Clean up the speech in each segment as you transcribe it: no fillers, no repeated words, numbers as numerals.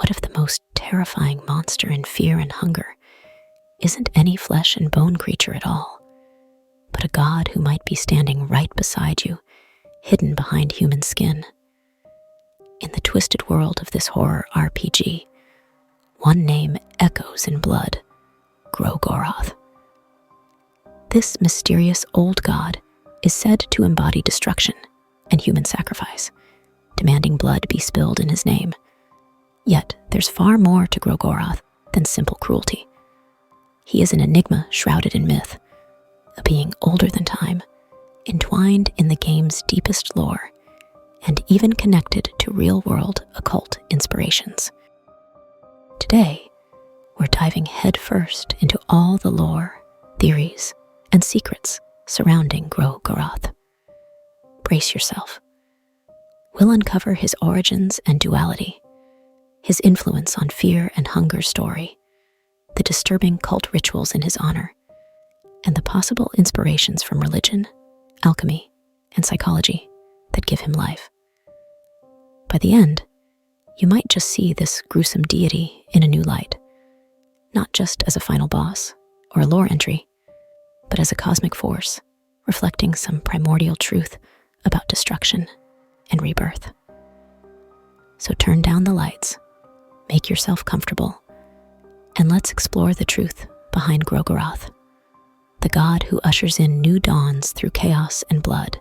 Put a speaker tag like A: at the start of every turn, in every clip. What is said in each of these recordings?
A: What if the most terrifying monster in fear and hunger isn't any flesh and bone creature at all, but a god who might be standing right beside you, hidden behind human skin? In the twisted world of this horror RPG, one name echoes in blood: Gro-Goroth. This mysterious old god is said to embody destruction and human sacrifice, demanding blood be spilled in his name. Yet there's far more to Gro-Goroth than simple cruelty. He is an enigma shrouded in myth, a being older than time, entwined in the game's deepest lore, and even connected to real-world occult inspirations. Today, we're diving headfirst into all the lore, theories, and secrets surrounding Gro-Goroth. Brace yourself. We'll uncover his origins and duality, his influence on fear and hunger's story, the disturbing cult rituals in his honor, and the possible inspirations from religion, alchemy, and psychology that give him life. By the end, you might just see this gruesome deity in a new light, not just as a final boss or a lore entry, but as a cosmic force reflecting some primordial truth about destruction and rebirth. So turn down the lights, make yourself comfortable, and let's explore the truth behind Gro-Goroth, the god who ushers in new dawns through chaos and blood.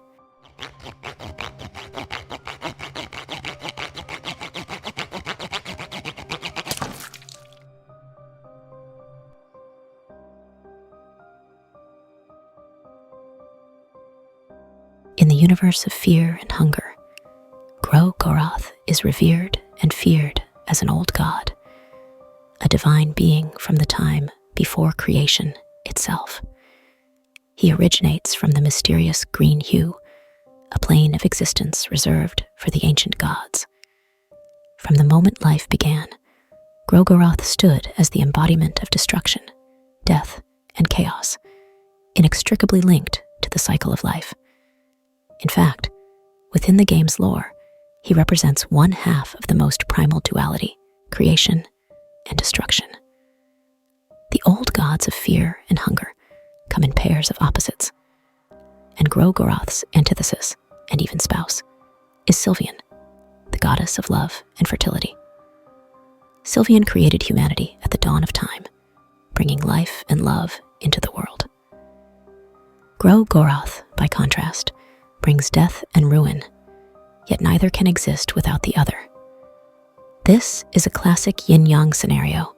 A: In the universe of fear and hunger, Gro-Goroth is revered and feared as an old god, a divine being from the time before creation itself. He originates from the mysterious green hue, a plane of existence reserved for the ancient gods. From the moment life began, Gro-Goroth stood as the embodiment of destruction, death, and chaos, inextricably linked to the cycle of life. In fact, within the game's lore, he represents one half of the most primal duality, creation and destruction. The old gods of fear and hunger come in pairs of opposites, and Gro-Goroth's antithesis and even spouse is Sylvian, the goddess of love and fertility. Sylvian created humanity at the dawn of time, bringing life and love into the world. Gro-Goroth, by contrast, brings death and ruin, yet neither can exist without the other. This is a classic yin-yang scenario.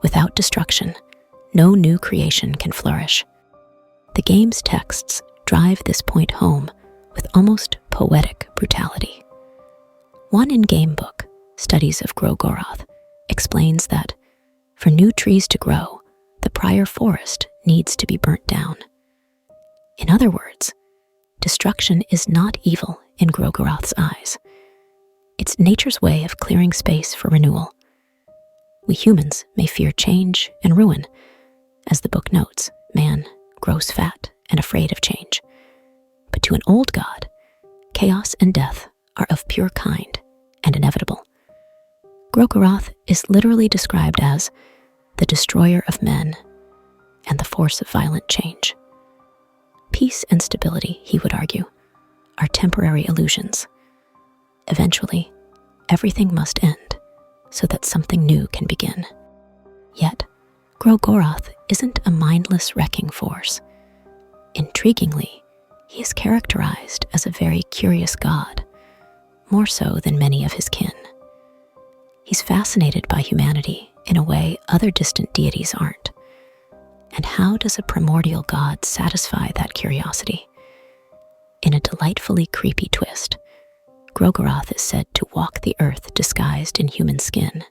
A: Without destruction, no new creation can flourish. The game's texts drive this point home with almost poetic brutality. One in-game book, Studies of Gro-Goroth, explains that for new trees to grow, the prior forest needs to be burnt down. In other words, destruction is not evil in Gro-Goroth's eyes. It's nature's way of clearing space for renewal. We humans may fear change and ruin. As the book notes, man grows fat and afraid of change. But to an old god, chaos and death are of pure kind and inevitable. Gro-Goroth is literally described as the destroyer of men and the force of violent change. Peace and stability, he would argue, are temporary illusions. Eventually, everything must end so that something new can begin. Yet, Gro-Goroth isn't a mindless wrecking force. Intriguingly, he is characterized as a very curious god, more so than many of his kin. He's fascinated by humanity in a way other distant deities aren't. And how does a primordial god satisfy that curiosity? In a delightfully creepy twist, Gro-Goroth is said to walk the earth disguised in human skin.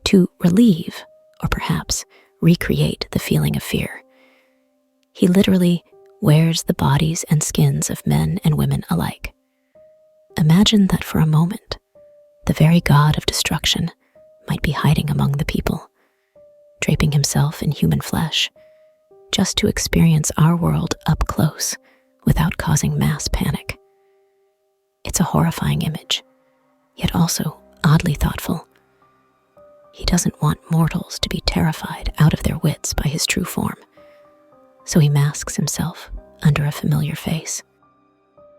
A: To relieve, or perhaps recreate, the feeling of fear, he literally wears the bodies and skins of men and women alike. Imagine that for a moment, the very god of destruction might be hiding among the people, draping himself in human flesh, just to experience our world up close without causing mass panic. It's a horrifying image, yet also oddly thoughtful. He doesn't want mortals to be terrified out of their wits by his true form, so he masks himself under a familiar face.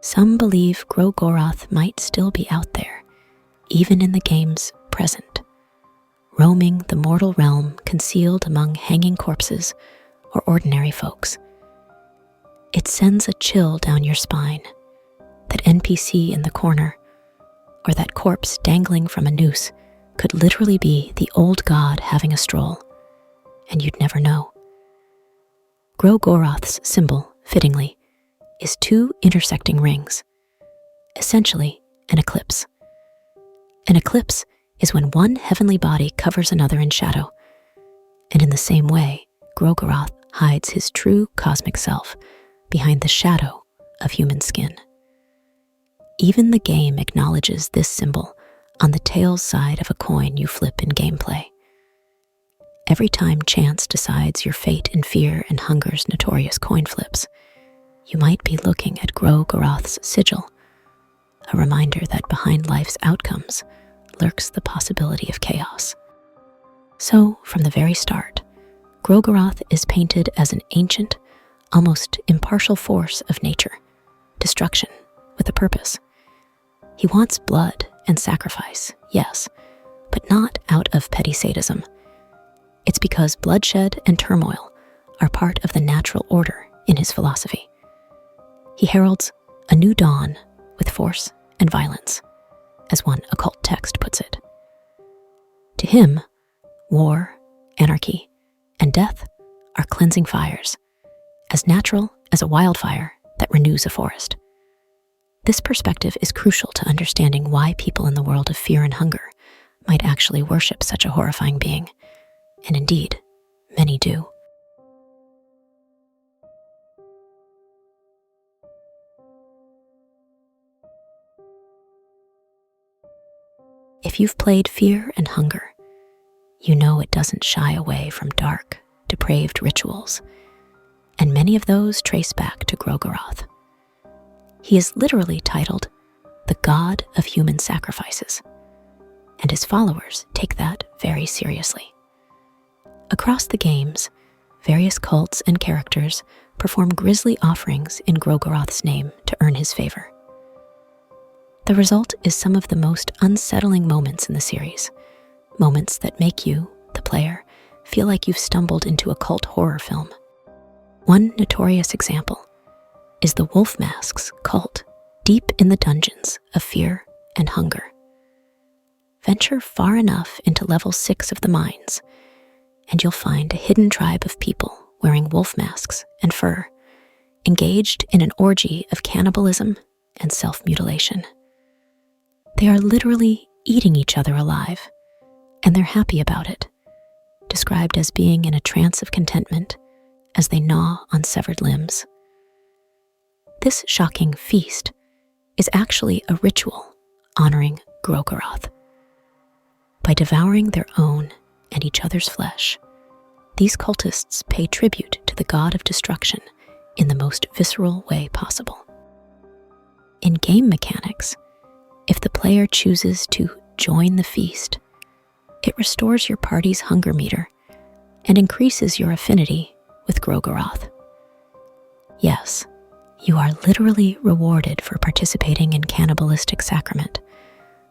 A: Some believe Gro-Goroth might still be out there, even in the game's present, roaming the mortal realm concealed among hanging corpses or ordinary folks. It sends a chill down your spine. That NPC in the corner, or that corpse dangling from a noose, could literally be the old god having a stroll, and you'd never know. Gro-Goroth's symbol, fittingly, is two intersecting rings, essentially an eclipse. An eclipse is when one heavenly body covers another in shadow, and in the same way, Gro-Goroth hides his true cosmic self behind the shadow of human skin. Even the game acknowledges this symbol on the tails side of a coin you flip in gameplay. Every time chance decides your fate in Fear and Hunger's notorious coin flips, you might be looking at Gro-Goroth's sigil, a reminder that behind life's outcomes lurks the possibility of chaos. So, from the very start, Gro-Goroth is painted as an ancient, almost impartial force of nature, destruction with a purpose. He wants blood and sacrifice, yes, but not out of petty sadism. It's because bloodshed and turmoil are part of the natural order in his philosophy. He heralds a new dawn with force and violence, as one occult text puts it. To him, war, anarchy, and death are cleansing fires, as natural as a wildfire that renews a forest. This perspective is crucial to understanding why people in the world of Fear and Hunger might actually worship such a horrifying being, and indeed, many do. If you've played Fear and Hunger, you know it doesn't shy away from dark, depraved rituals, and many of those trace back to Gro-Goroth. He is literally titled the God of Human Sacrifices, and his followers take that very seriously. Across the games, various cults and characters perform grisly offerings in Gro-Goroth's name to earn his favor. The result is some of the most unsettling moments in the series, moments that make you, the player, feel like you've stumbled into a cult horror film. One notorious example is the Wolf Masks cult deep in the dungeons of Fear and Hunger. Venture far enough into level 6 of the mines, and you'll find a hidden tribe of people wearing wolf masks and fur, engaged in an orgy of cannibalism and self-mutilation. They are literally eating each other alive, and they're happy about it, described as being in a trance of contentment as they gnaw on severed limbs. This shocking feast is actually a ritual honoring Gro-Goroth. By devouring their own and each other's flesh, these cultists pay tribute to the god of destruction in the most visceral way possible. In game mechanics, if the player chooses to join the feast, it restores your party's hunger meter and increases your affinity with Gro-Goroth. Yes, you are literally rewarded for participating in cannibalistic sacrament,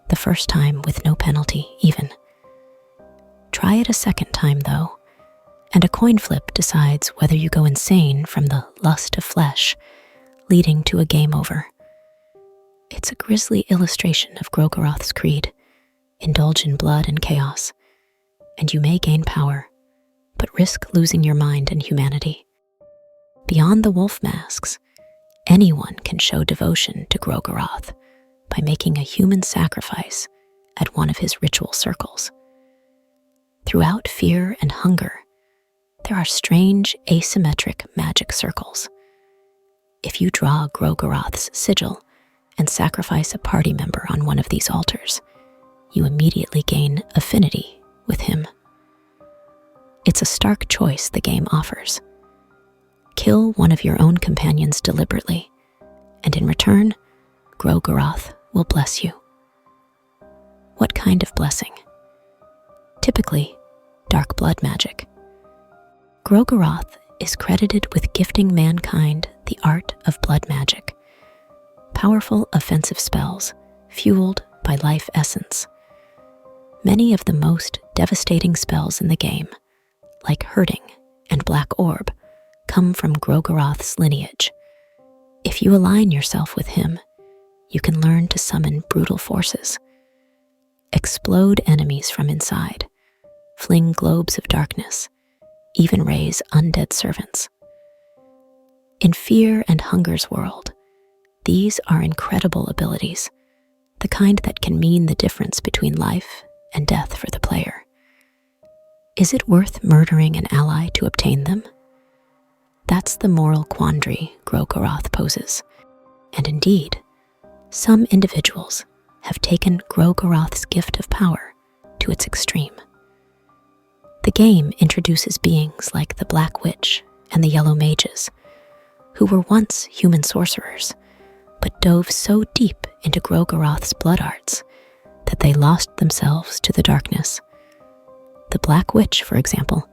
A: the first time with no penalty even. Try it a second time though, and a coin flip decides whether you go insane from the lust of flesh, leading to a game over. It's a grisly illustration of Gro-Goroth's creed: indulge in blood and chaos, and you may gain power, but risk losing your mind and humanity. Beyond the wolf masks, anyone can show devotion to Gro-Goroth by making a human sacrifice at one of his ritual circles. Throughout Fear and Hunger, there are strange asymmetric magic circles. If you draw Gro-Goroth's sigil and sacrifice a party member on one of these altars, you immediately gain affinity with him. It's a stark choice the game offers. Kill one of your own companions deliberately, and in return, Gro-Goroth will bless you. What kind of blessing? typically dark blood magic. Gro-Goroth is credited with gifting mankind the art of blood magic, powerful offensive spells fueled by life essence. Many of the most devastating spells in the game, like Hurting and Black Orb, come from Gro-Goroth's lineage. If you align yourself with him, you can learn to summon brutal forces, explode enemies from inside, fling globes of darkness, even raise undead servants. In Fear and Hunger's world, these are incredible abilities, the kind that can mean the difference between life and death for the player. Is it worth murdering an ally to obtain them? That's the moral quandary Gro-Goroth poses. And indeed, some individuals have taken Gro-Goroth's gift of power to its extreme. The game introduces beings like the Black Witch and the Yellow Mages, who were once human sorcerers, but dove so deep into Gro-Goroth's blood arts that they lost themselves to the darkness. The Black Witch, for example,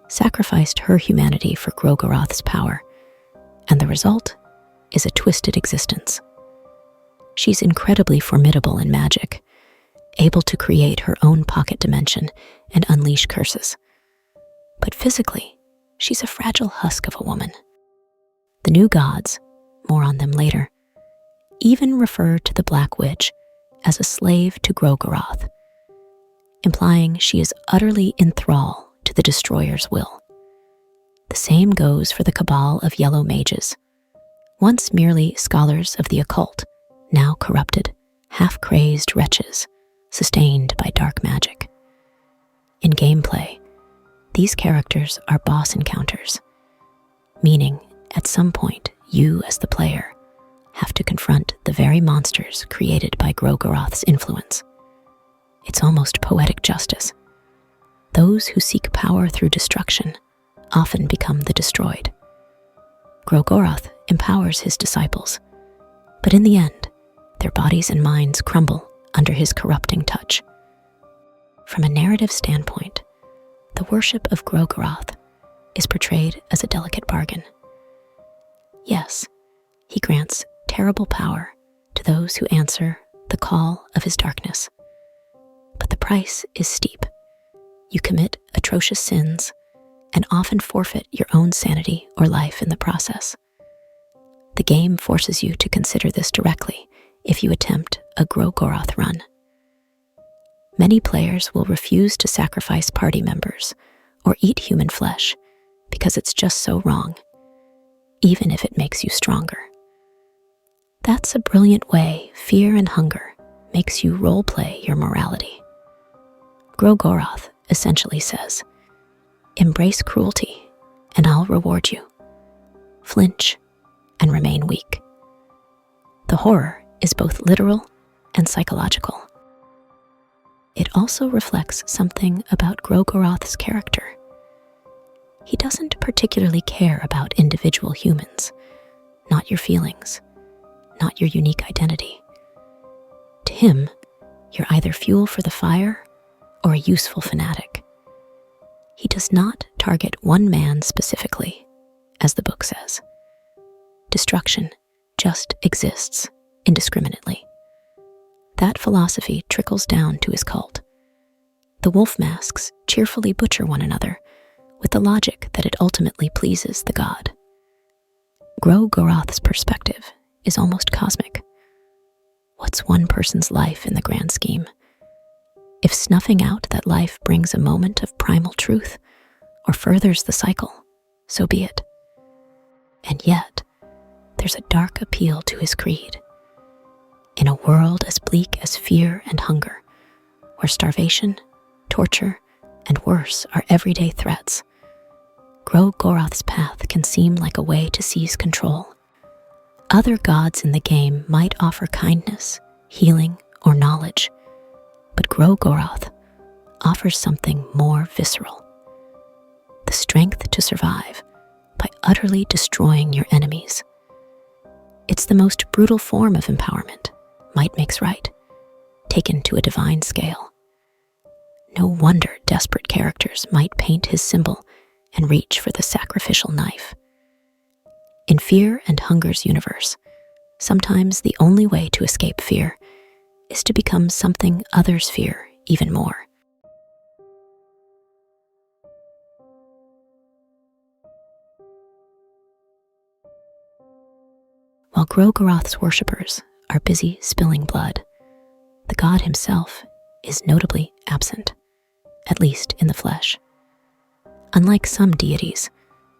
A: sacrificed her humanity for Gro-Goroth's power, and the result is a twisted existence. She's incredibly formidable in magic, able to create her own pocket dimension and unleash curses. But physically, she's a fragile husk of a woman. The new gods, more on them later, even refer to the Black Witch as a slave to Gro-Goroth, implying she is utterly in thrall to the Destroyer's will. The same goes for the cabal of Yellow Mages, once merely scholars of the occult, now corrupted, half-crazed wretches, sustained by dark magic. In gameplay, these characters are boss encounters, meaning at some point you as the player have to confront the very monsters created by Gro-Goroth's influence. It's almost poetic justice. Those who seek power through destruction often become the destroyed. Gro-Goroth empowers his disciples, but in the end, their bodies and minds crumble under his corrupting touch. From a narrative standpoint, the worship of Gro-Goroth is portrayed as a delicate bargain. Yes, he grants terrible power to those who answer the call of his darkness. But the price is steep. You commit atrocious sins and often forfeit your own sanity or life in the process. The game forces you to consider this directly if you attempt a Gro-Goroth run. Many players will refuse to sacrifice party members or eat human flesh because it's just so wrong, even if it makes you stronger. That's a brilliant way Fear and Hunger makes you roleplay your morality. Gro-Goroth essentially says, embrace cruelty and I'll reward you. Flinch and remain weak. The horror is both literal and psychological. It also reflects something about Gro-Goroth's character. He doesn't particularly care about individual humans, not your feelings, not your unique identity. To him, you're either fuel for the fire or a useful fanatic. He does not target one man specifically, as the book says. Destruction just exists indiscriminately. That philosophy trickles down to his cult. The wolf masks cheerfully butcher one another with the logic that it ultimately pleases the god. Gro-Goroth's perspective is almost cosmic. What's one person's life in the grand scheme? If snuffing out that life brings a moment of primal truth or furthers the cycle, so be it. And yet, there's a dark appeal to his creed. In a world as bleak as Fear and Hunger, where starvation, torture, and worse are everyday threats, Gro-Goroth's path can seem like a way to seize control. Other gods in the game might offer kindness, healing, or knowledge, but Gro-Goroth offers something more visceral: the strength to survive by utterly destroying your enemies. It's the most brutal form of empowerment, might makes right, taken to a divine scale. No wonder desperate characters might paint his symbol and reach for the sacrificial knife. In Fear and Hunger's universe, sometimes the only way to escape fear is to become something others fear even more. While Gro-Goroth's worshippers are busy spilling blood, the god himself is notably absent, at least in the flesh. Unlike some deities,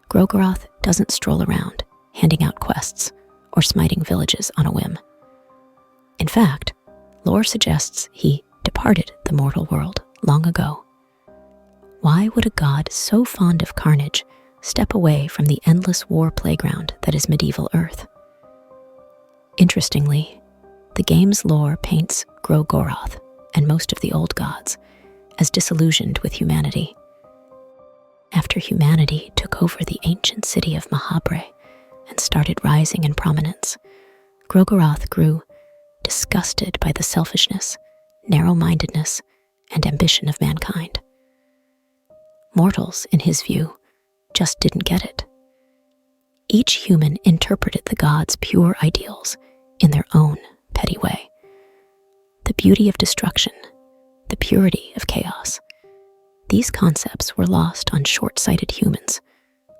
A: Gro-Goroth doesn't stroll around handing out quests or smiting villages on a whim. In fact, lore suggests he departed the mortal world long ago. Why would a god so fond of carnage step away from the endless war playground that is medieval Earth? Interestingly, the game's lore paints Gro-Goroth and most of the old gods as disillusioned with humanity. After humanity took over the ancient city of Mahabre and started rising in prominence, Gro-Goroth grew disgusted by the selfishness, narrow-mindedness, and ambition of mankind. Mortals, in his view, just didn't get it. Each human interpreted the gods' pure ideals in their own petty way. The beauty of destruction, the purity of chaos. These concepts were lost on short-sighted humans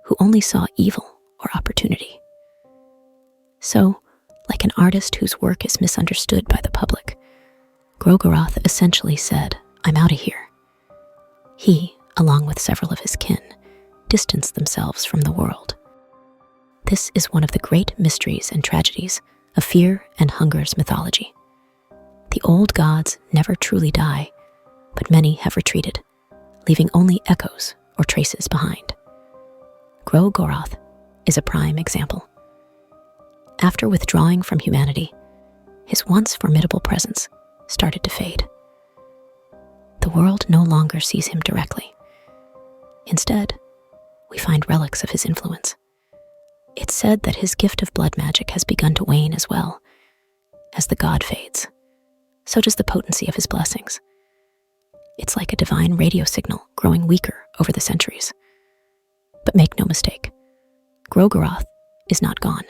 A: who only saw evil or opportunity. So, like an artist whose work is misunderstood by the public, Gro-Goroth essentially said, "I'm out of here." He, along with several of his kin, distanced themselves from the world. This is one of the great mysteries and tragedies of Fear and Hunger's mythology. The old gods never truly die, but many have retreated, leaving only echoes or traces behind. Gro-Goroth is a prime example. After withdrawing from humanity, his once formidable presence started to fade. The world no longer sees him directly. Instead, we find relics of his influence. It's said that his gift of blood magic has begun to wane as well. As the god fades, so does the potency of his blessings. It's like a divine radio signal growing weaker over the centuries. But make no mistake, Gro-Goroth is not gone.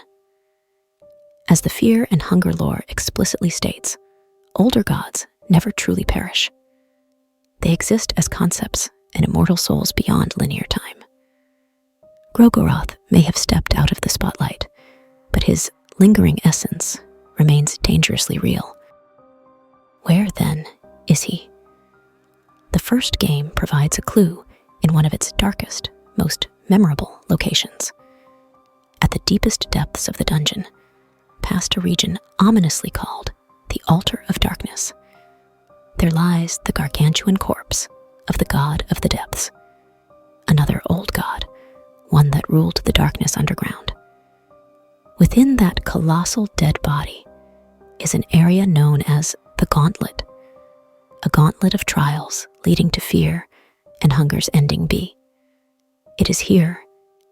A: As the Fear and Hunger lore explicitly states, older gods never truly perish. They exist as concepts and immortal souls beyond linear time. Gro-Goroth may have stepped out of the spotlight, but his lingering essence remains dangerously real. Where, then, is he? The first game provides a clue in one of its darkest, most memorable locations. At the deepest depths of the dungeon, past a region ominously called the Altar of Darkness, there lies the gargantuan corpse of the god of the depths, another old god, one that ruled the darkness underground. Within that colossal dead body is an area known as the Gauntlet, a gauntlet of trials leading to Fear and Hunger's ending be. It is here,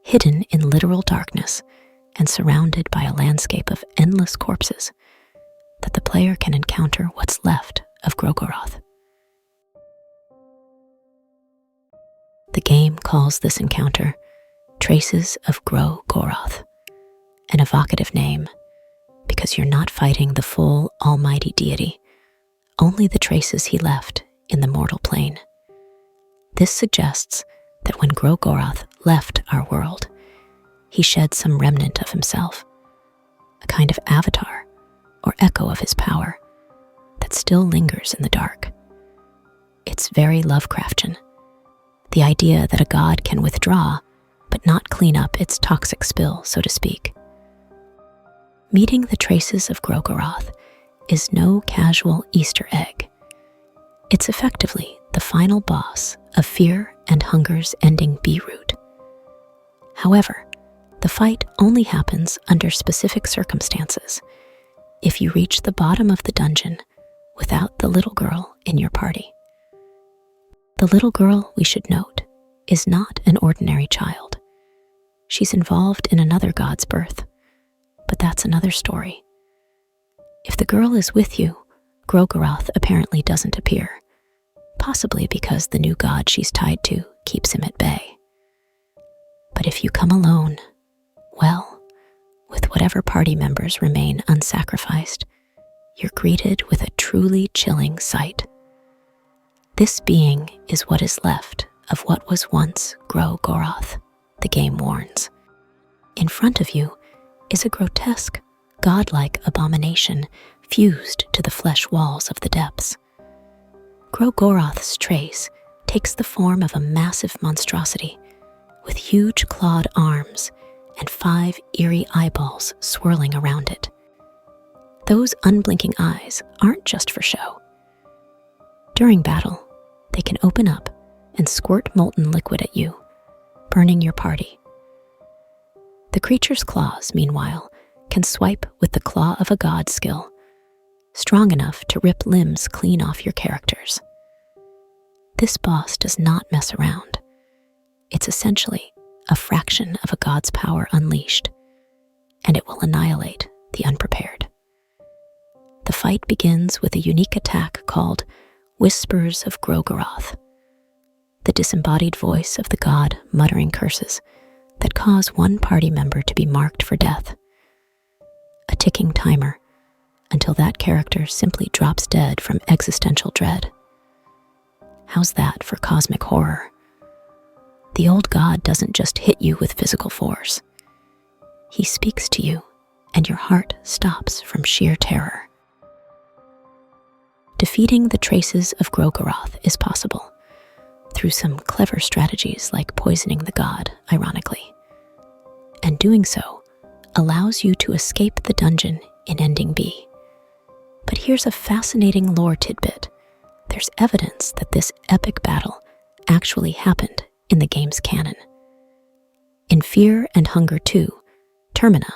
A: hidden in literal darkness and surrounded by a landscape of endless corpses, that the player can encounter what's left of Gro-Goroth. The game calls this encounter Traces of Gro-Goroth, an evocative name because you're not fighting the full almighty deity, only the traces he left in the mortal plane. This suggests that when Gro-Goroth left our world, he shed some remnant of himself, a kind of avatar or echo of his power that still lingers in the dark. It's very Lovecraftian, the idea that a god can withdraw but not clean up its toxic spill, so to speak. Meeting the traces of Gro-Goroth is no casual Easter egg. It's effectively the final boss of Fear and Hunger's ending B-route. However, the fight only happens under specific circumstances if you reach the bottom of the dungeon without the little girl in your party. The little girl, we should note, is not an ordinary child. She's involved in another god's birth, but that's another story. If the girl is with you, Gro-Goroth apparently doesn't appear. possibly because the new god she's tied to keeps him at bay. But if you come alone, well, with whatever party members remain unsacrificed, you're greeted with a truly chilling sight. This being is what is left of what was once Gro-Goroth, the game warns. In front of you is a grotesque, godlike abomination fused to the flesh walls of the depths. Gro-Goroth's trace takes the form of a massive monstrosity with huge clawed arms and 5 eerie eyeballs swirling around it. Those unblinking eyes aren't just for show. During battle, they can open up and squirt molten liquid at you, burning your party. The creature's claws, meanwhile, can swipe with the claw of a god skill, strong enough to rip limbs clean off your characters. This boss does not mess around. It's essentially a fraction of a god's power unleashed, and it will annihilate the unprepared. The fight begins with a unique attack called Whispers of Gro-Goroth, the disembodied voice of the god muttering curses that cause one party member to be marked for death. A ticking timer until that character simply drops dead from existential dread. How's that for cosmic horror? The old god doesn't just hit you with physical force. He speaks to you, and your heart stops from sheer terror. Defeating the traces of Gro-Goroth is possible through some clever strategies like poisoning the god, ironically. And doing so allows you to escape the dungeon in Ending B. But here's a fascinating lore tidbit. There's evidence that this epic battle actually happened in the game's canon. In Fear and Hunger 2, TERMINA,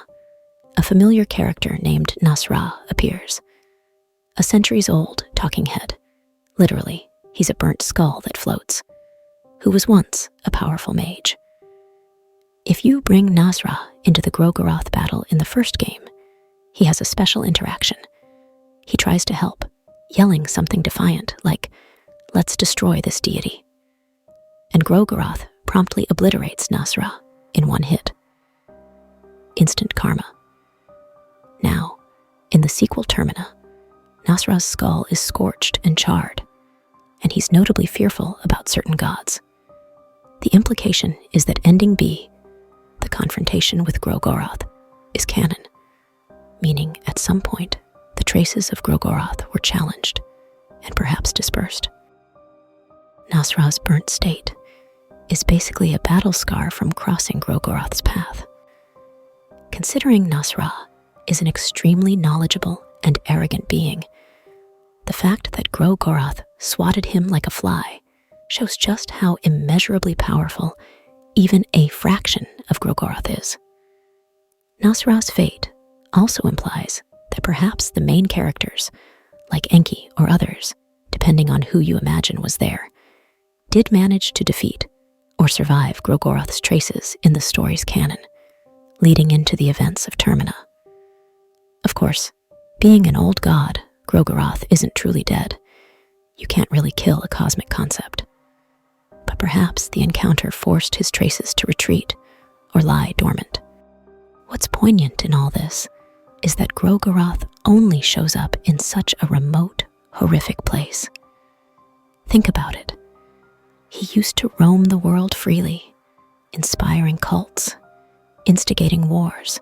A: a familiar character named Nasra appears. A centuries-old talking head. Literally, he's a burnt skull that floats, who was once a powerful mage. If you bring Nasra into the Gro-Goroth battle in the first game, he has a special interaction. He tries to help, yelling something defiant like, "Let's destroy this deity." And Gro-Goroth promptly obliterates Nasra in one hit. Instant karma. Now, in the sequel TERMINA, Nasra's skull is scorched and charred, and he's notably fearful about certain gods. The implication is that Ending B, the confrontation with Gro-Goroth, is canon, meaning at some point the traces of Gro-Goroth were challenged and perhaps dispersed. Nasra's burnt state is basically a battle scar from crossing Gro-Goroth's path. Considering Nasra is an extremely knowledgeable and arrogant being, the fact that Gro-Goroth swatted him like a fly shows just how immeasurably powerful even a fraction of Gro-Goroth is. Nasra's fate also implies that perhaps the main characters, like Enki or others, depending on who you imagine was there, did manage to defeat or survive Gro-Goroth's traces in the story's canon, leading into the events of TERMINA. Of course, being an old god, Gro-Goroth isn't truly dead. You can't really kill a cosmic concept. But perhaps the encounter forced his traces to retreat or lie dormant. What's poignant in all this is that Gro-Goroth only shows up in such a remote, horrific place. Think about it. He used to roam the world freely, inspiring cults, instigating wars,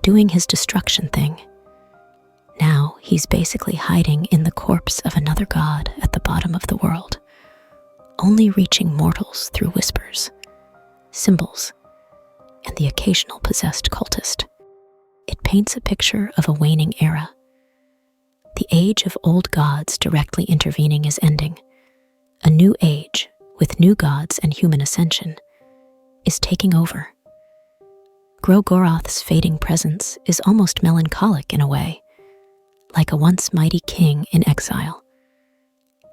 A: doing his destruction thing. Now he's basically hiding in the corpse of another god at the bottom of the world, only reaching mortals through whispers, symbols, and the occasional possessed cultist. It paints a picture of a waning era. The age of old gods directly intervening is ending. A new age, with new gods and human ascension, is taking over. Gro-Goroth's fading presence is almost melancholic in a way, like a once mighty king in exile.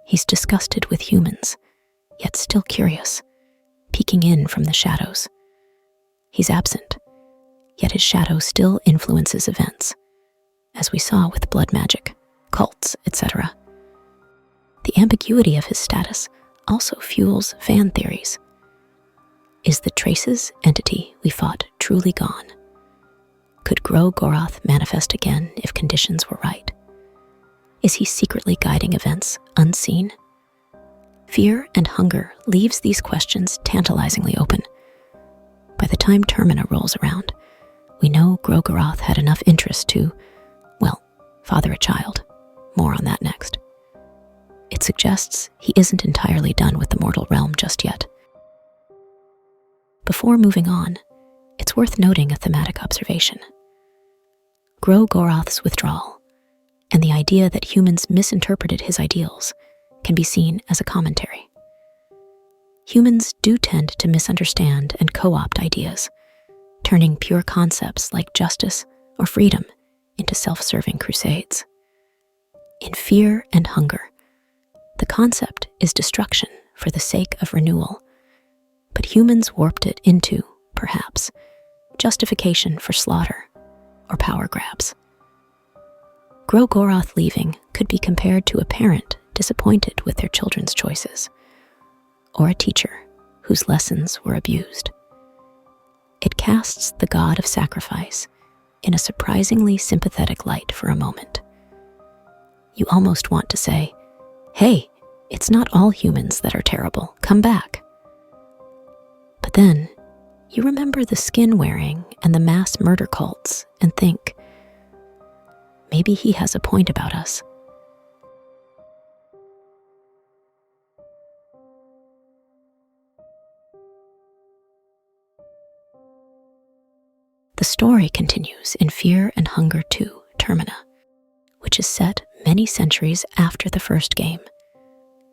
A: He's disgusted with humans, yet still curious, peeking in from the shadows. He's absent, yet his shadow still influences events, as we saw with blood magic, cults, etc. The ambiguity of his status also fuels fan theories. Is the Traces entity we fought truly gone? Could Gro-Goroth manifest again if conditions were right? Is he secretly guiding events unseen? Fear and hunger leaves these questions tantalizingly open. By the time TERMINA rolls around, we know Gro-Goroth had enough interest to, well, father a child. More on that next. It suggests he isn't entirely done with the mortal realm just yet. Before moving on, it's worth noting a thematic observation. Gro-Goroth's withdrawal, and the idea that humans misinterpreted his ideals, can be seen as a commentary. Humans do tend to misunderstand and co-opt ideas, turning pure concepts like justice or freedom into self-serving crusades. In Fear and Hunger, the concept is destruction for the sake of renewal, but humans warped it into, perhaps, justification for slaughter or power grabs. Gro-Goroth leaving could be compared to a parent disappointed with their children's choices, or a teacher whose lessons were abused. It casts the god of sacrifice in a surprisingly sympathetic light for a moment. You almost want to say, "Hey, it's not all humans that are terrible, come back." But then, you remember the skin wearing and the mass murder cults and think, maybe he has a point about us. The story continues in Fear and Hunger 2, TERMINA, which is set many centuries after the first game,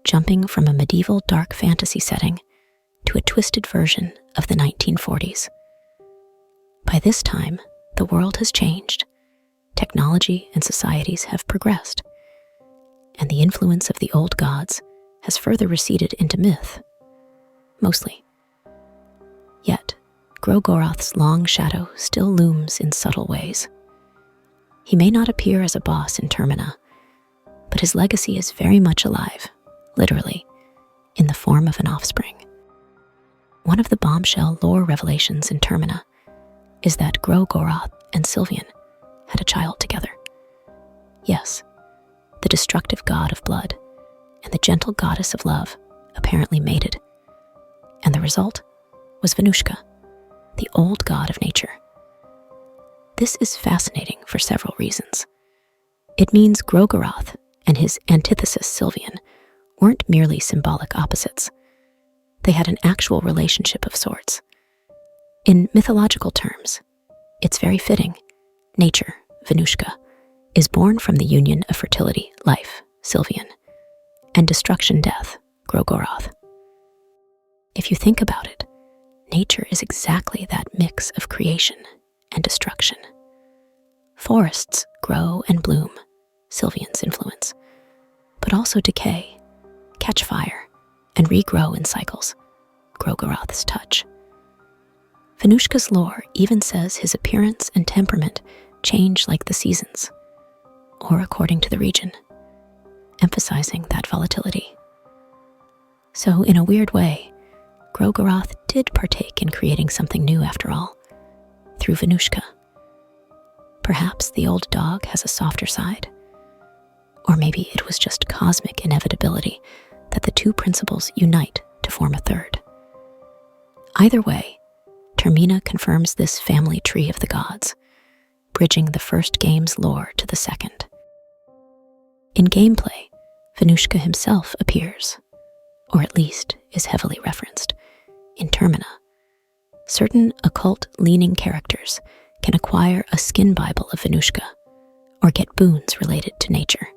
A: jumping from a medieval dark fantasy setting to a twisted version of the 1940s. By this time, the world has changed, technology and societies have progressed, and the influence of the old gods has further receded into myth, mostly. Yet, Gro-Goroth's long shadow still looms in subtle ways. He may not appear as a boss in TERMINA, but his legacy is very much alive, literally, in the form of an offspring. One of the bombshell lore revelations in TERMINA is that Gro-Goroth and Sylvian had a child together. Yes, the destructive god of blood and the gentle goddess of love apparently mated, and the result was Venushka, the old god of nature. This is fascinating for several reasons. It means Gro-Goroth and his antithesis Sylvian weren't merely symbolic opposites. They had an actual relationship of sorts. In mythological terms, it's very fitting. Nature, Venushka, is born from the union of fertility, life, Sylvian, and destruction, death, Gro-Goroth. If you think about it, nature is exactly that mix of creation and destruction. Forests grow and bloom, Sylvian's influence, but also decay, catch fire, and regrow in cycles, Gro-Goroth's touch. Venushka's lore even says his appearance and temperament change like the seasons, or according to the region, emphasizing that volatility. So, in a weird way, Gro-Goroth did partake in creating something new after all, through Venushka. Perhaps the old dog has a softer side, or maybe it was just cosmic inevitability that the two principles unite to form a third. Either way, TERMINA confirms this family tree of the gods, bridging the first game's lore to the second. In gameplay, Venushka himself appears, or at least is heavily referenced, in TERMINA. Certain occult-leaning characters can acquire a skin Bible of Venushka, or get boons related to nature.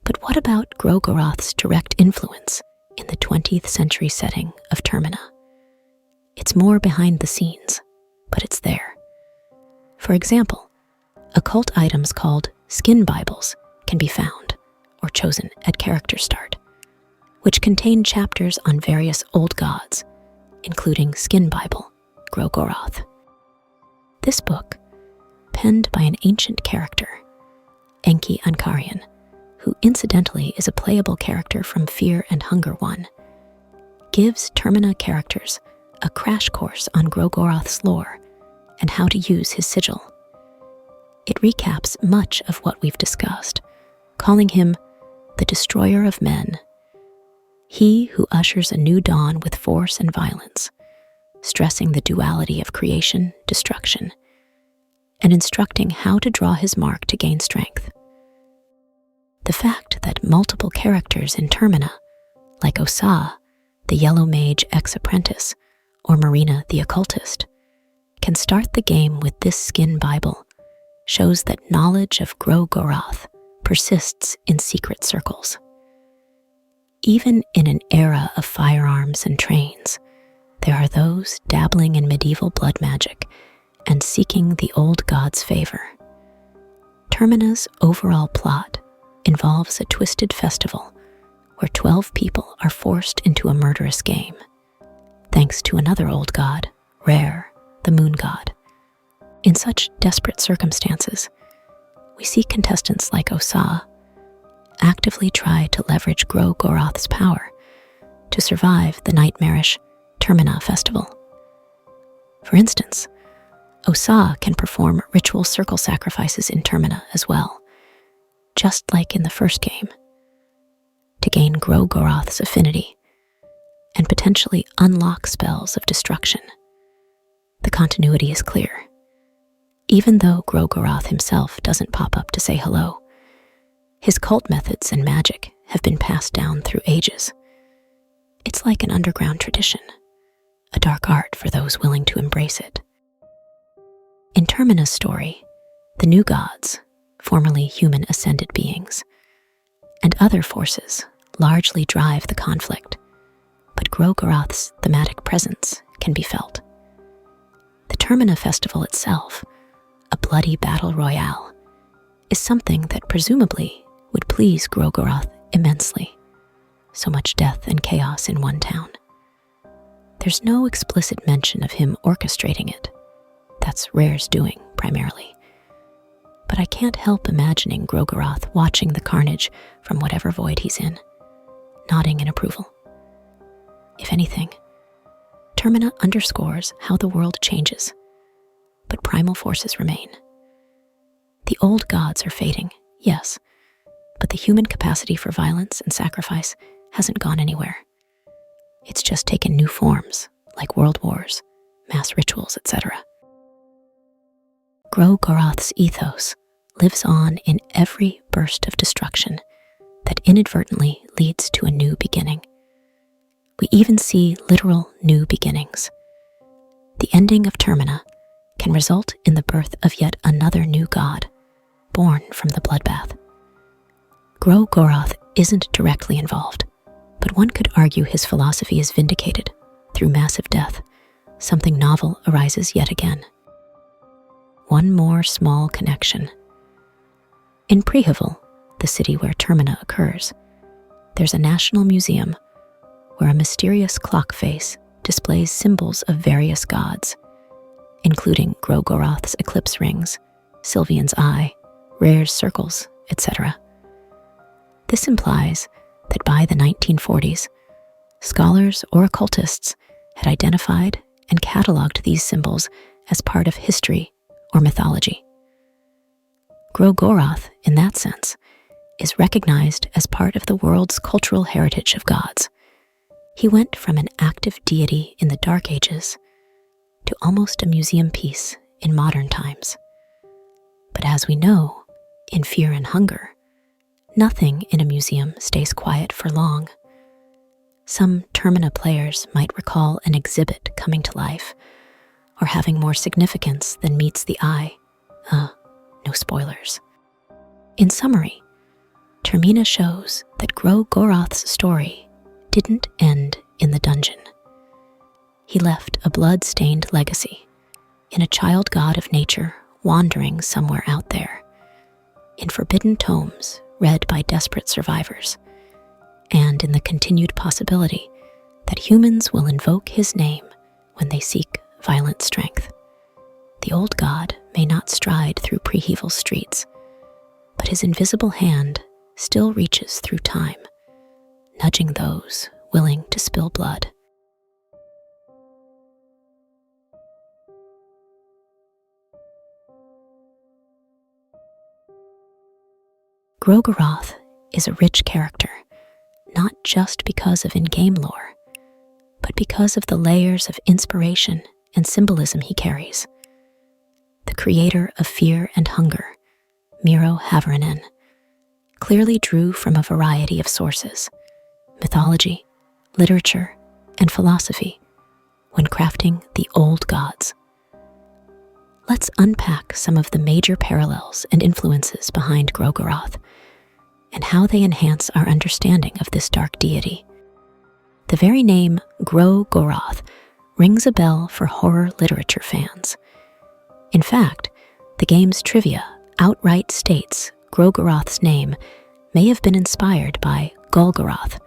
A: But what about Gro-Goroth's direct influence in the 20th century setting of TERMINA? It's more behind the scenes, but it's there. For example, occult items called skin Bibles can be found or chosen at character start, which contain chapters on various old gods, including Skin Bible, Gro-Goroth. This book, penned by an ancient character, Enki Ankarian, who incidentally is a playable character from Fear and Hunger 1, gives TERMINA characters a crash course on Gro-Goroth's lore and how to use his sigil. It recaps much of what we've discussed, calling him the destroyer of men, he who ushers a new dawn with force and violence, stressing the duality of creation, destruction, and instructing how to draw his mark to gain strength. The fact that multiple characters in TERMINA, like Osa, the Yellow Mage ex-apprentice, or Marina the occultist, can start the game with this skin Bible shows that knowledge of Gro-Goroth persists in secret circles. Even in an era of firearms and trains, there are those dabbling in medieval blood magic and seeking the old god's favor. TERMINA's overall plot involves a twisted festival where 12 people are forced into a murderous game, thanks to another old god, Rare, the moon god. In such desperate circumstances, we see contestants like Osa actively try to leverage Gro-Goroth's power to survive the nightmarish TERMINA festival. For instance, Osa can perform ritual circle sacrifices in TERMINA as well, just like in the first game, to gain Gro-Goroth's affinity and potentially unlock spells of destruction. The continuity is clear. Even though Gro-Goroth himself doesn't pop up to say hello, his cult methods and magic have been passed down through ages. It's like an underground tradition, a dark art for those willing to embrace it. In TERMINA's story, the new gods, formerly human ascended beings, and other forces largely drive the conflict, but Gro-Goroth's thematic presence can be felt. The TERMINA festival itself, a bloody battle royale, is something that presumably would please Gro-Goroth immensely. So much death and chaos in one town. There's no explicit mention of him orchestrating it. That's Rare's doing, primarily. But I can't help imagining Gro-Goroth watching the carnage from whatever void he's in, nodding in approval. If anything, TERMINA underscores how the world changes, but primal forces remain. The old gods are fading, yes, but the human capacity for violence and sacrifice hasn't gone anywhere. It's just taken new forms, like world wars, mass rituals, etc. Gro-Goroth's ethos lives on in every burst of destruction that inadvertently leads to a new beginning. We even see literal new beginnings. The ending of TERMINA can result in the birth of yet another new god, born from the bloodbath. Gro-Goroth isn't directly involved, but one could argue his philosophy is vindicated. Through massive death, something novel arises yet again. One more small connection. In Prehavel, the city where TERMINA occurs, there's a national museum where a mysterious clock face displays symbols of various gods, including Gro-Goroth's eclipse rings, Sylvian's eye, Rare's circles, etc. This implies that by the 1940s, scholars or occultists had identified and cataloged these symbols as part of history or mythology. Gro-Goroth, in that sense, is recognized as part of the world's cultural heritage of gods. He went from an active deity in the Dark Ages to almost a museum piece in modern times. But as we know, in Fear and Hunger, nothing in a museum stays quiet for long. Some TERMINA players might recall an exhibit coming to life, or having more significance than meets the eye. No spoilers. In summary, TERMINA shows that Gro-Goroth's story didn't end in the dungeon. He left a blood-stained legacy in a child god of nature wandering somewhere out there, in forbidden tomes read by desperate survivors, and in the continued possibility that humans will invoke his name when they seek violent strength. The old god may not stride through Prehavel's streets, but his invisible hand still reaches through time, nudging those willing to spill blood. Gro-Goroth is a rich character, not just because of in-game lore, but because of the layers of inspiration and symbolism he carries. The creator of fear and hunger, Miro Havarinen, clearly drew from a variety of sources, mythology, literature, and philosophy, when crafting the old gods. Let's unpack some of the major parallels and influences behind Gro-Goroth and how they enhance our understanding of this dark deity. The very name Gro-Goroth rings a bell for horror literature fans. In fact, the game's trivia outright states Gro-Goroth's name may have been inspired by Gol-Goroth,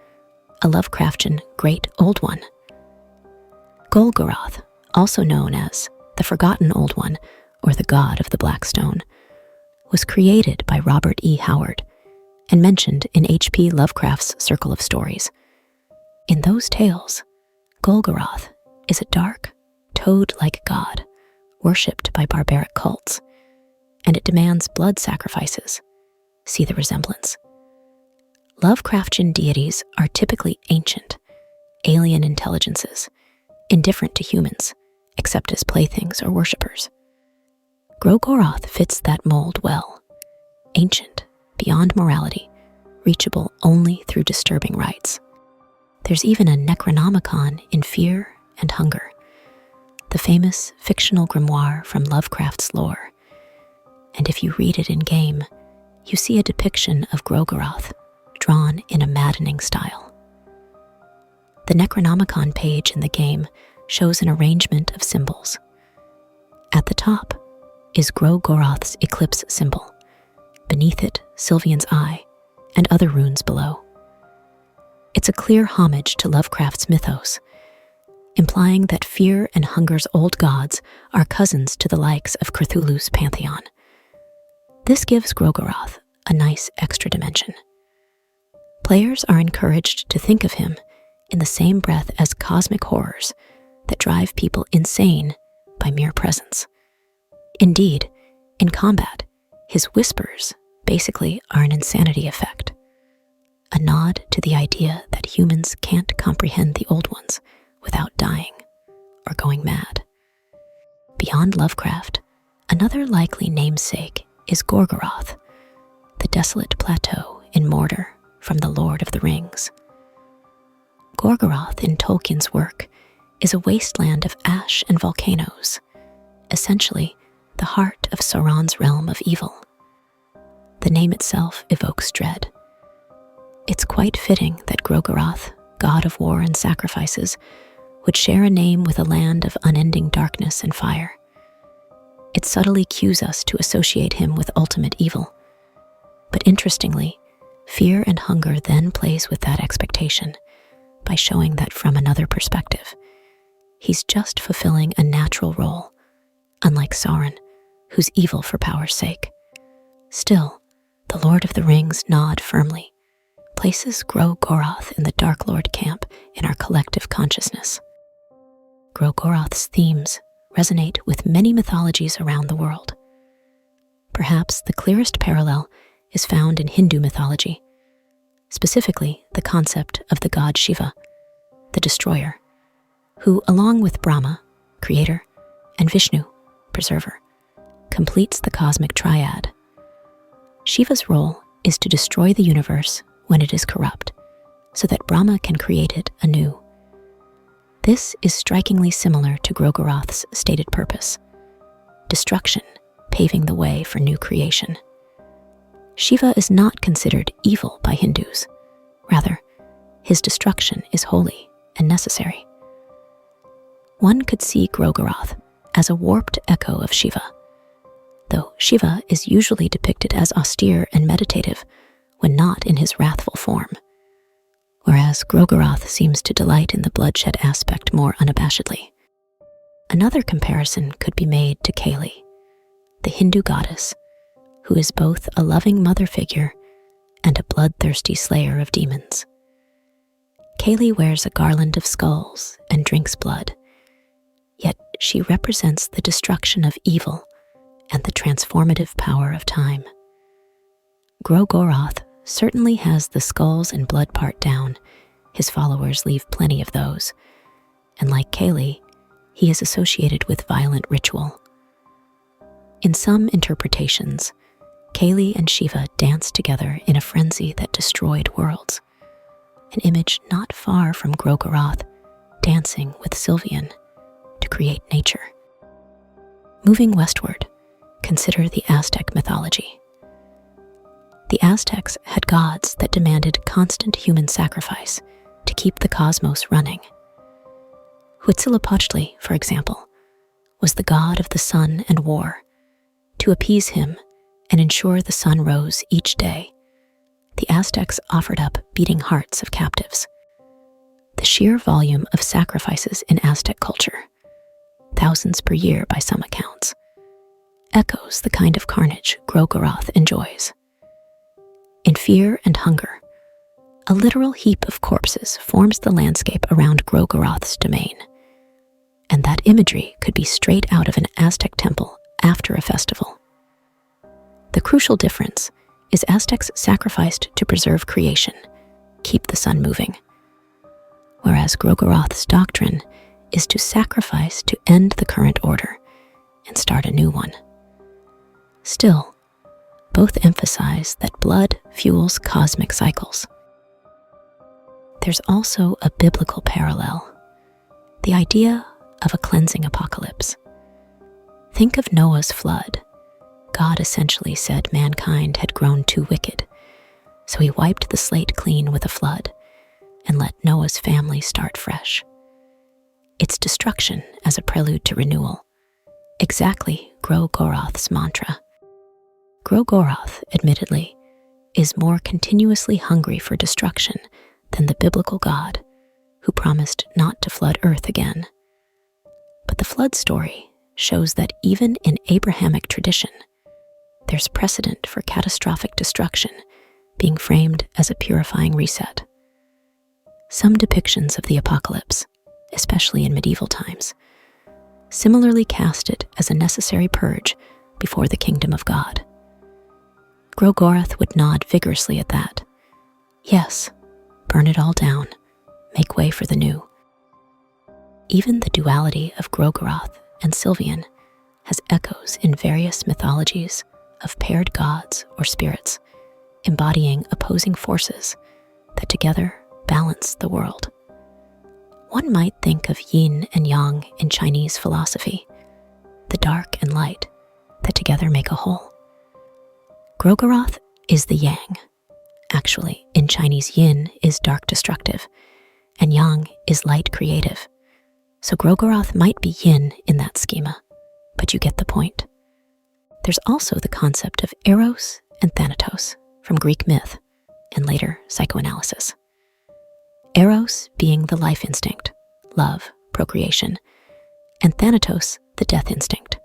A: a Lovecraftian Great Old One. Gol-Goroth, also known as the Forgotten Old One or the God of the Black Stone, was created by Robert E. Howard and mentioned in H.P. Lovecraft's Circle of Stories. In those tales, Gol-Goroth is a dark, toad-like god worshipped by barbaric cults, and it demands blood sacrifices. See the resemblance. Lovecraftian deities are typically ancient, alien intelligences, indifferent to humans, except as playthings or worshippers. Gro-Goroth fits that mold well. Ancient, beyond morality, reachable only through disturbing rites. There's even a Necronomicon in Fear and Hunger, the famous fictional grimoire from Lovecraft's lore. And if you read it in-game, you see a depiction of Gro-Goroth drawn in a maddening style. The Necronomicon page in the game shows an arrangement of symbols. At the top is Gro-Goroth's eclipse symbol, beneath it Sylvian's eye, and other runes below. It's a clear homage to Lovecraft's mythos, implying that Fear and Hunger's old gods are cousins to the likes of Cthulhu's pantheon. This gives Gro-Goroth a nice extra dimension. Players are encouraged to think of him in the same breath as cosmic horrors that drive people insane by mere presence. Indeed, in combat, his whispers basically are an insanity effect, a nod to the idea that humans can't comprehend the old ones without dying or going mad. Beyond Lovecraft, another likely namesake is Gro-Goroth, the desolate plateau in Mordor from the Lord of the Rings. Gro-Goroth in Tolkien's work is a wasteland of ash and volcanoes, essentially the heart of Sauron's realm of evil. The name itself evokes dread. It's quite fitting that Gro-Goroth, god of war and sacrifices, would share a name with a land of unending darkness and fire. It subtly cues us to associate him with ultimate evil. But interestingly, Fear and Hunger then plays with that expectation by showing that from another perspective, he's just fulfilling a natural role, unlike Sauron, who's evil for power's sake. Still, the Lord of the Rings nod firmly, places Gro-Goroth in the Dark Lord camp in our collective consciousness. Gro-Goroth's themes resonate with many mythologies around the world. Perhaps the clearest parallel is found in Hindu mythology, specifically the concept of the god Shiva, the destroyer, who, along with Brahma, creator, and Vishnu, preserver, completes the cosmic triad. Shiva's role is to destroy the universe when it is corrupt, so that Brahma can create it anew. This is strikingly similar to Gro-Goroth's stated purpose: destruction, paving the way for new creation. Shiva is not considered evil by Hindus. Rather, his destruction is holy and necessary. One could see Gro-Goroth as a warped echo of Shiva, though Shiva is usually depicted as austere and meditative when not in his wrathful form, whereas Gro-Goroth seems to delight in the bloodshed aspect more unabashedly. Another comparison could be made to Kali, the Hindu goddess, who is both a loving mother figure and a bloodthirsty slayer of demons. Kaylee wears a garland of skulls and drinks blood, yet she represents the destruction of evil and the transformative power of time. Gro-Goroth certainly has the skulls and blood part down. His followers leave plenty of those, and like Kaylee, he is associated with violent ritual. In some interpretations, Kaylee and Shiva danced together in a frenzy that destroyed worlds, an image not far from Gro-Goroth dancing with Sylvian to create nature. Moving westward, consider the Aztec mythology. The Aztecs had gods that demanded constant human sacrifice to keep the cosmos running. Huitzilopochtli, for example, was the god of the sun and war. To appease him and ensure the sun rose each day, the Aztecs offered up beating hearts of captives. The sheer volume of sacrifices in Aztec culture, thousands per year by some accounts, echoes the kind of carnage Gro-Goroth enjoys. In fear and hunger, a literal heap of corpses forms the landscape around Gro-Goroth's domain, and that imagery could be straight out of an Aztec temple after a festival. The crucial difference is Aztecs sacrificed to preserve creation, keep the sun moving, whereas Gro-Goroth's doctrine is to sacrifice to end the current order and start a new one. Still, both emphasize that blood fuels cosmic cycles. There's also a biblical parallel, the idea of a cleansing apocalypse. Think of Noah's flood. God essentially said mankind had grown too wicked, so he wiped the slate clean with a flood and let Noah's family start fresh. It's destruction as a prelude to renewal, exactly Gro-Goroth's mantra. Gro-Goroth, admittedly, is more continuously hungry for destruction than the biblical God who promised not to flood earth again. But the flood story shows that even in Abrahamic tradition, there's precedent for catastrophic destruction being framed as a purifying reset. Some depictions of the apocalypse, especially in medieval times, similarly cast it as a necessary purge before the kingdom of God. Gro-Goroth would nod vigorously at that. Yes, burn it all down, make way for the new. Even the duality of Gro-Goroth and Sylvian has echoes in various mythologies of paired gods or spirits, embodying opposing forces that together balance the world. One might think of yin and yang in Chinese philosophy, the dark and light that together make a whole. Gro-Goroth is the yang. Actually, in Chinese, yin is dark destructive, and yang is light creative. So Gro-Goroth might be yin in that schema, but you get the point. There's also the concept of Eros and Thanatos from Greek myth and later psychoanalysis. Eros being the life instinct, love, procreation, and Thanatos the death instinct.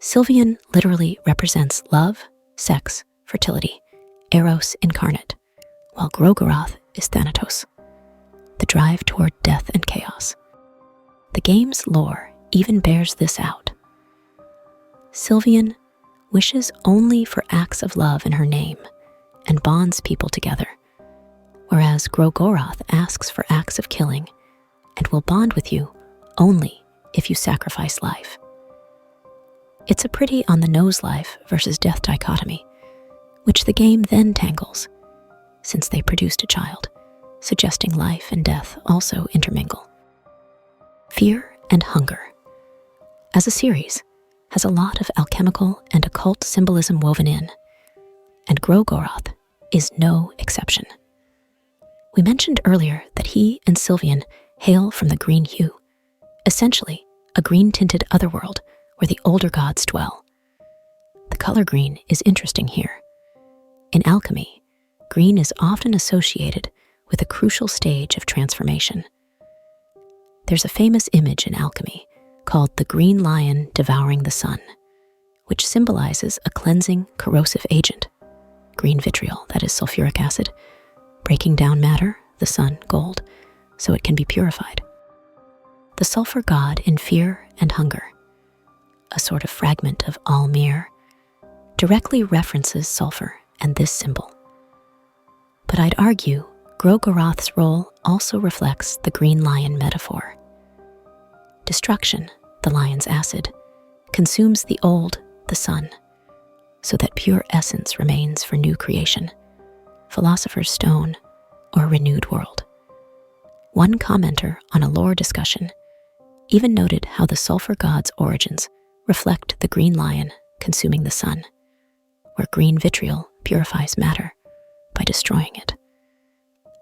A: Sylvian literally represents love, sex, fertility, Eros incarnate, while Gro-Goroth is Thanatos, the drive toward death and chaos. The game's lore even bears this out. Sylvian wishes only for acts of love in her name and bonds people together, whereas Gro-Goroth asks for acts of killing and will bond with you only if you sacrifice life. It's a pretty on-the-nose life versus death dichotomy, which the game then tangles, since they produced a child, suggesting life and death also intermingle. Fear and Hunger, as a series, has a lot of alchemical and occult symbolism woven in, and Gro-Goroth is no exception. We mentioned earlier that he and Sylvian hail from the green hue, essentially a green-tinted otherworld where the older gods dwell. The color green is interesting here. In alchemy, green is often associated with a crucial stage of transformation. There's a famous image in alchemy called the green lion devouring the sun, which symbolizes a cleansing, corrosive agent. green vitriol, that is sulfuric acid, breaking down matter, the sun, gold, so it can be purified. The sulfur god in Fear and Hunger, a sort of fragment of Almir, directly references sulfur and this symbol. But I'd argue Gro-Goroth's role also reflects the green lion metaphor. Destruction, the lion's acid, consumes the old, the sun, so that pure essence remains for new creation, philosopher's stone, or renewed world. One commenter on a lore discussion even noted how the sulfur god's origins reflect the green lion consuming the sun, where green vitriol purifies matter by destroying it.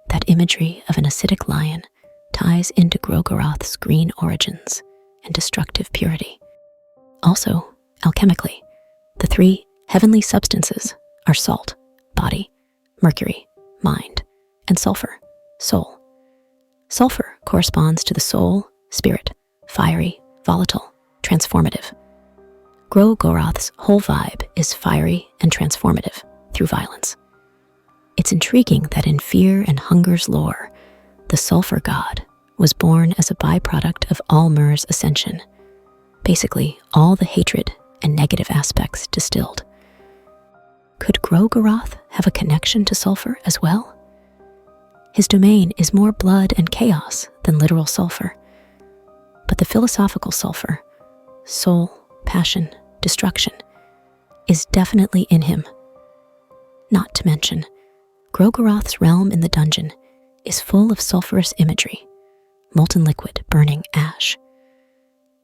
A: That imagery of an acidic lion ties into Gro-Goroth's green origins and destructive purity. Also, alchemically, the three heavenly substances are salt, body, mercury, mind, and sulfur, soul. Sulfur corresponds to the soul, spirit, fiery, volatile, transformative. Gro-Goroth's whole vibe is fiery and transformative through violence. It's intriguing that in Fear and Hunger's lore, the sulfur god was born as a byproduct of Almir's ascension, basically all the hatred and negative aspects distilled. Could Gro-Goroth have a connection to sulfur as well? His domain is more blood and chaos than literal sulfur, but the philosophical sulfur, soul, passion, destruction, is definitely in him. Not to mention, Gro-Goroth's realm in the dungeon is full of sulfurous imagery, molten liquid burning ash.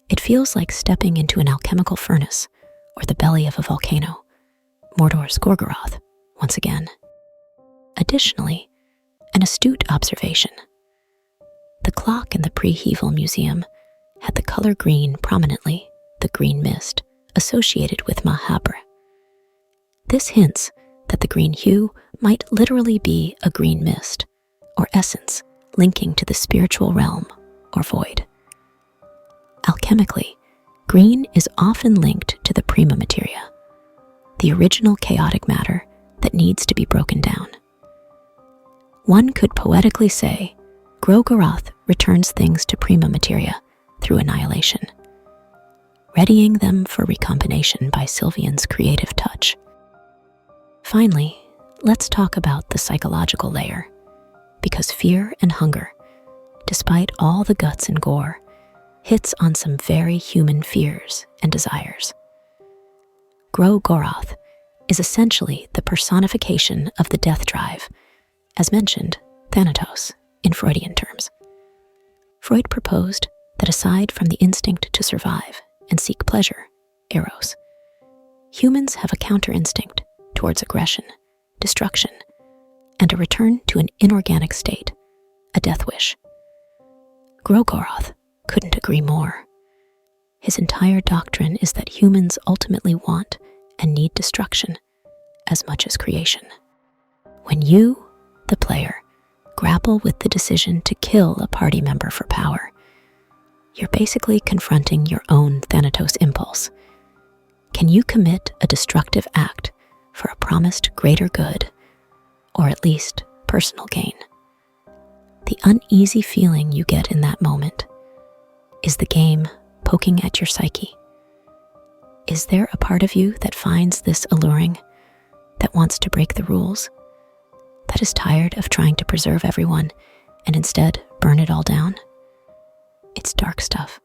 A: It feels like stepping into an alchemical furnace or the belly of a volcano, Mordor's Gro-Goroth, once again. Additionally, an astute observation. The clock in the Pre-Heval Museum had the color green prominently, the green mist, associated with Mahabra. This hints that the green hue might literally be a green mist, or essence linking to the spiritual realm or void. Alchemically, green is often linked to the prima materia, the original chaotic matter that needs to be broken down. One could poetically say, Gro-Goroth returns things to prima materia through annihilation, readying them for recombination by Sylvian's creative touch. Finally, let's talk about the psychological layer, because Fear and Hunger, despite all the guts and gore, hits on some very human fears and desires. Gro-Goroth is essentially the personification of the death drive, as mentioned, Thanatos, in Freudian terms. Freud proposed that aside from the instinct to survive and seek pleasure, eros, humans have a counter-instinct towards aggression, destruction, and a return to an inorganic state, a death wish. Gro-Goroth couldn't agree more. His entire doctrine is that humans ultimately want and need destruction as much as creation. When you, the player, grapple with the decision to kill a party member for power, you're basically confronting your own Thanatos impulse. Can you commit a destructive act for a promised greater good, or at least personal gain? The uneasy feeling you get in that moment, is the game poking at your psyche? Is there a part of you that finds this alluring, that wants to break the rules, that is tired of trying to preserve everyone and instead burn it all down? It's dark stuff.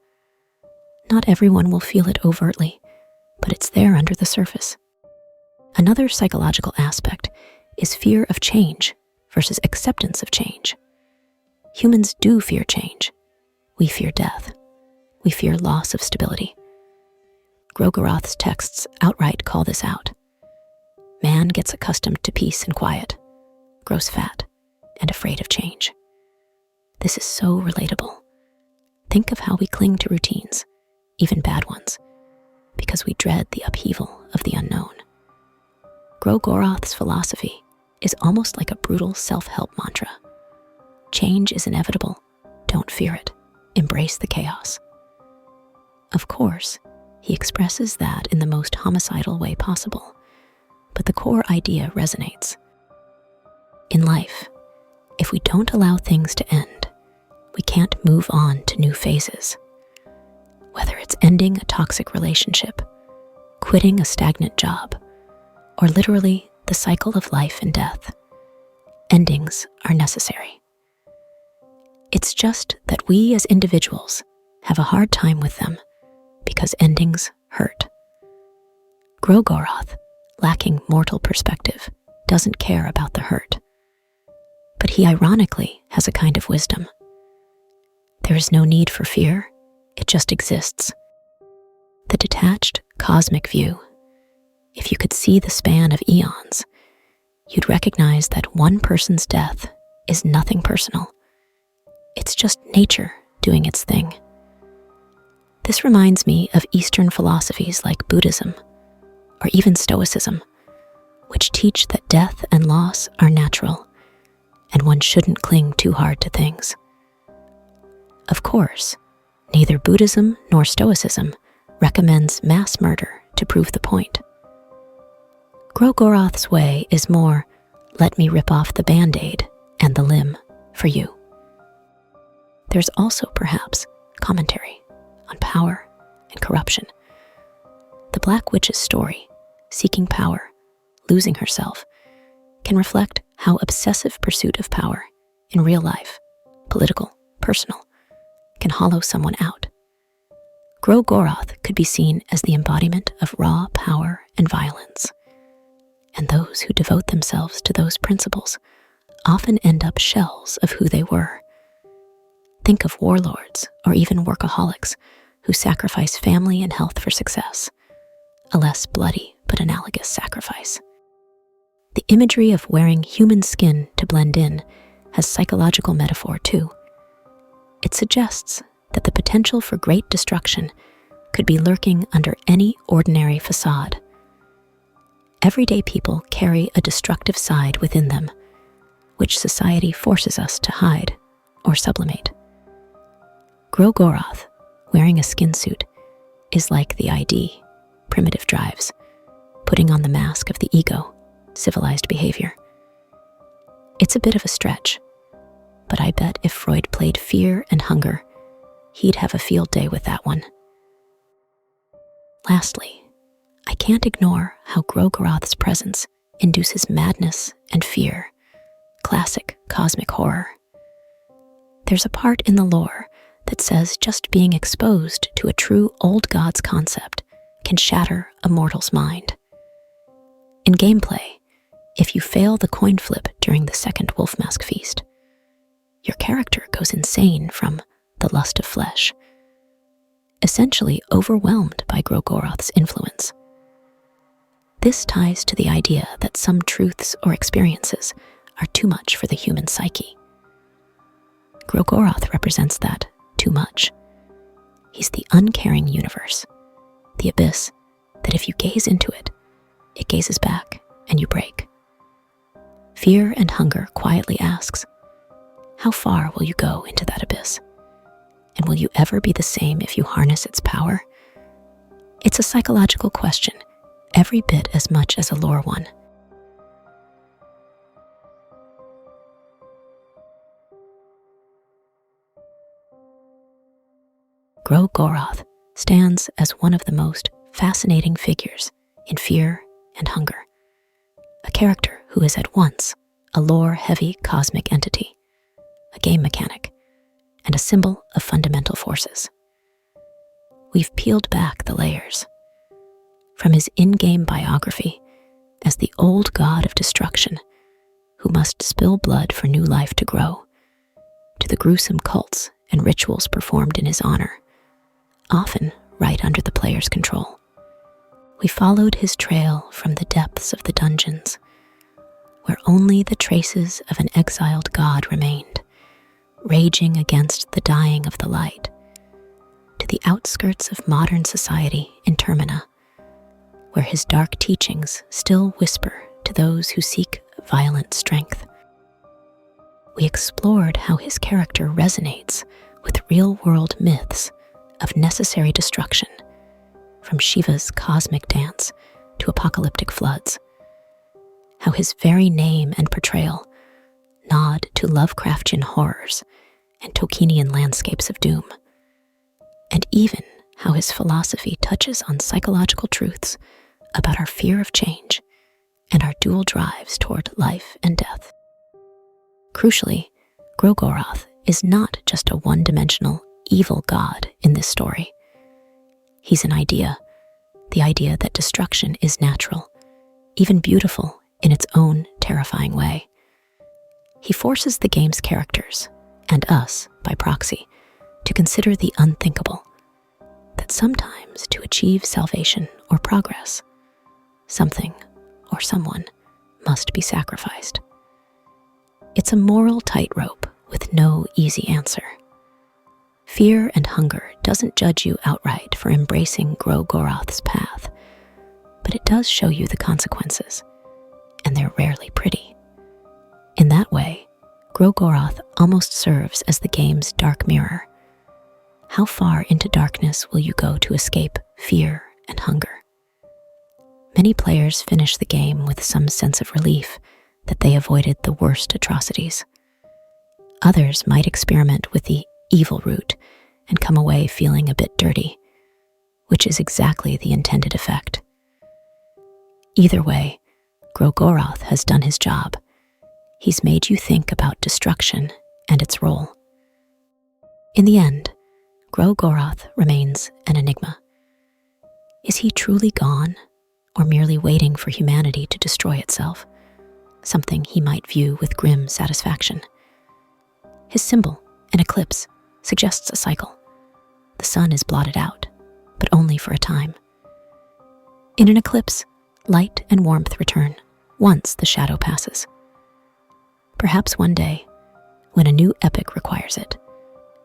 A: Not everyone will feel it overtly, but it's there under the surface. Another psychological aspect is fear of change versus acceptance of change. Humans do fear change. We fear death. We fear loss of stability. Gro-Goroth's texts outright call this out. Man gets accustomed to peace and quiet, grows fat, and afraid of change. This is so relatable. Think of how we cling to routines, even bad ones, because we dread the upheaval of the unknown. Gro-Goroth's philosophy is almost like a brutal self-help mantra. Change is inevitable. Don't fear it. Embrace the chaos. Of course, he expresses that in the most homicidal way possible, but the core idea resonates. In life, if we don't allow things to end, we can't move on to new phases. Whether it's ending a toxic relationship, quitting a stagnant job, or literally the cycle of life and death, endings are necessary. It's just that we as individuals have a hard time with them because endings hurt. Gro-Goroth, lacking mortal perspective, doesn't care about the hurt. But he ironically has a kind of wisdom. There is no need for fear, it just exists. The detached, cosmic view. If you could see the span of eons, you'd recognize that one person's death is nothing personal. It's just nature doing its thing. This reminds me of Eastern philosophies like Buddhism, or even Stoicism, which teach that death and loss are natural, and one shouldn't cling too hard to things. Of course, neither Buddhism nor Stoicism recommends mass murder to prove the point. Gro-Goroth's way is more, let me rip off the band-aid and the limb for you. There's also perhaps commentary on power and corruption. The Black Witch's story, seeking power, losing herself, can reflect how obsessive pursuit of power in real life, political, personal, can hollow someone out. Gro-Goroth could be seen as the embodiment of raw power and violence, and those who devote themselves to those principles often end up shells of who they were. Think of warlords or even workaholics who sacrifice family and health for success, a less bloody but analogous sacrifice. The imagery of wearing human skin to blend in has psychological metaphor too. It suggests that the potential for great destruction could be lurking under any ordinary facade. Everyday people carry a destructive side within them, which society forces us to hide or sublimate. Gro-Goroth, wearing a skin suit, is like the ID, primitive drives, putting on the mask of the ego, civilized behavior. It's a bit of a stretch, but I bet if Freud played fear and hunger, he'd have a field day with that one. Lastly, I can't ignore how Gro-Goroth's presence induces madness and fear, classic cosmic horror. There's a part in the lore that says just being exposed to a true old god's concept can shatter a mortal's mind. In gameplay, if you fail the coin flip during the second wolf mask feast, your character goes insane from the lust of flesh, essentially overwhelmed by Gro-Goroth's influence. This ties to the idea that some truths or experiences are too much for the human psyche. Gro-Goroth represents that too much. He's the uncaring universe, the abyss that if you gaze into it, it gazes back and you break. Fear and hunger quietly asks, how far will you go into that abyss? And will you ever be the same if you harness its power? It's a psychological question, every bit as much as a lore one. Gro-Goroth stands as one of the most fascinating figures in fear and hunger, a character who is at once a lore-heavy cosmic entity, a game mechanic, and a symbol of fundamental forces. We've peeled back the layers. From his in-game biography as the old god of destruction who must spill blood for new life to grow, to the gruesome cults and rituals performed in his honor, often right under the player's control. We followed his trail from the depths of the dungeons, where only the traces of an exiled god remained, raging against the dying of the light, to the outskirts of modern society in TERMINA, where his dark teachings still whisper to those who seek violent strength. We explored how his character resonates with real-world myths of necessary destruction, from Shiva's cosmic dance to apocalyptic floods. how his very name and portrayal nod to Lovecraftian horrors and Tolkienian landscapes of doom, and even how his philosophy touches on psychological truths about our fear of change and our dual drives toward life and death. Crucially, Gro-Goroth is not just a one-dimensional evil god in this story. He's an idea, the idea that destruction is natural, even beautiful in its own terrifying way. He forces the game's characters, and us by proxy, to consider the unthinkable, that sometimes to achieve salvation or progress, something or someone must be sacrificed. It's a moral tightrope with no easy answer. Fear and hunger doesn't judge you outright for embracing Gro-Goroth's path, but it does show you the consequences, and they're rarely pretty. In that way, Gro-Goroth almost serves as the game's dark mirror. How far into darkness will you go to escape fear and hunger? Many players finish the game with some sense of relief that they avoided the worst atrocities. Others might experiment with the evil route and come away feeling a bit dirty, which is exactly the intended effect. Either way, Gro-Goroth has done his job. He's made you think about destruction and its role. In the end, Gro-Goroth remains an enigma. Is he truly gone, or merely waiting for humanity to destroy itself, something he might view with grim satisfaction? His symbol, an eclipse, suggests a cycle. The sun is blotted out, but only for a time. In an eclipse, light and warmth return once the shadow passes. Perhaps one day, when a new epic requires it,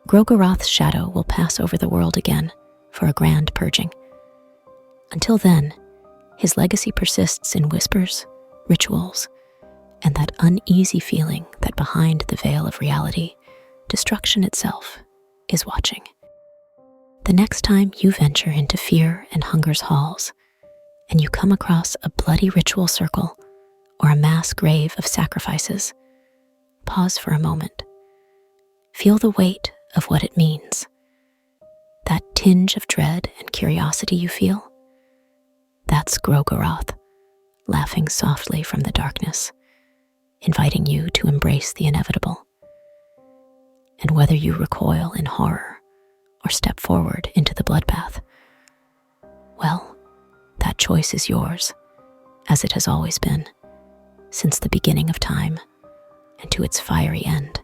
A: Gro-Goroth's shadow will pass over the world again for a grand purging. Until then, his legacy persists in whispers, rituals, and that uneasy feeling that behind the veil of reality, destruction itself is watching. The next time you venture into fear and hunger's halls, and you come across a bloody ritual circle or a mass grave of sacrifices, pause for a moment. Feel the weight of what it means. That tinge of dread and curiosity you feel, that's Gro-Goroth, laughing softly from the darkness, inviting you to embrace the inevitable. And whether you recoil in horror or step forward into the bloodbath, well, that choice is yours, as it has always been, since the beginning of time and to its fiery end.